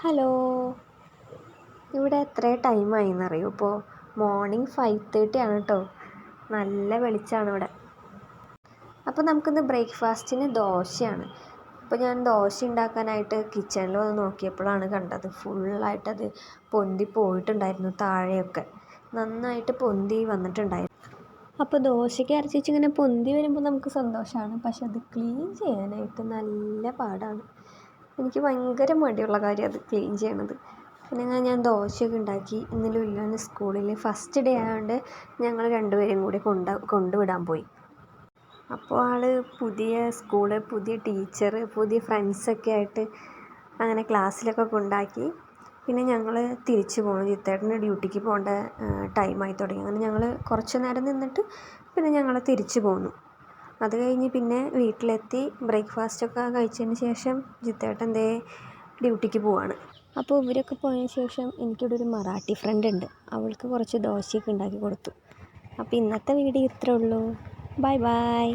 Hello, ഇവിടെ എത്ര ടൈമായി എന്നറിയോ? ഇപ്പോൾ മോർണിംഗ് 5:30 ആണ് കേട്ടോ. നല്ല വെളിച്ചമാണ് ഇവിടെ. അപ്പോൾ നമുക്കിന്ന് ബ്രേക്ക്ഫാസ്റ്റിന് ദോശയാണ്. അപ്പോൾ ഞാൻ ദോശ ഉണ്ടാക്കാനായിട്ട് കിച്ചണിൽ വന്ന് നോക്കിയപ്പോഴാണ് കണ്ടത് ഫുള്ളായിട്ടത് പൊന്തി പോയിട്ടുണ്ടായിരുന്നു. താഴെയൊക്കെ നന്നായിട്ട് പൊന്തി വന്നിട്ടുണ്ടായിരുന്നു. അപ്പോൾ ദോശയ്ക്ക് അരച്ച് ഇങ്ങനെ പൊന്തി വരുമ്പോൾ നമുക്ക് സന്തോഷമാണ്, പക്ഷെ അത് ക്ലീൻ ചെയ്യാനായിട്ട് നല്ല പാടാണ്. എനിക്ക് ഭയങ്കര മടിയുള്ള കാര്യം അത് ക്ലീൻ ചെയ്യണത്. പിന്നെ ഞാൻ ദോശയൊക്കെ ഉണ്ടാക്കി. ഇന്ന് ലുലുവിന് സ്കൂളിൽ ഫസ്റ്റ് ഡേ ആയതുകൊണ്ട് ഞങ്ങൾ രണ്ടുപേരും കൂടി കൊണ്ടുവിടാൻ പോയി. അപ്പോൾ പുതിയ സ്കൂള്, പുതിയ ടീച്ചർ, പുതിയ ഫ്രണ്ട്സൊക്കെ ആയിട്ട് അങ്ങനെ ക്ലാസ്സിലൊക്കെ കൊണ്ടാക്കി. പിന്നെ ഞങ്ങൾ തിരിച്ചു പോകണം. ജിത്തേട്ടന് ഡ്യൂട്ടിക്ക് പോകേണ്ട ടൈമായി തുടങ്ങി. അങ്ങനെ ഞങ്ങൾ കുറച്ച് നേരം നിന്നിട്ട് പിന്നെ ഞങ്ങൾ തിരിച്ചു പോന്നു. അത് കഴിഞ്ഞ് പിന്നെ വീട്ടിലെത്തി ബ്രേക്ക്ഫാസ്റ്റൊക്കെ കഴിച്ചതിന് ശേഷം ജിത്തേട്ടൻ ഡ്യൂട്ടിക്ക് പോവാണ്. അപ്പോൾ ഇവരൊക്കെ പോയതിന് ശേഷം എനിക്കിവിടെ ഒരു മറാഠി ഫ്രണ്ട് ഉണ്ട്. അവൾക്ക് കുറച്ച് ദോശയൊക്കെ ഉണ്ടാക്കി കൊടുത്തു. അപ്പോൾ ഇന്നത്തെ വീഡിയോ ഇത്രേ ഉള്ളൂ. Bye bye.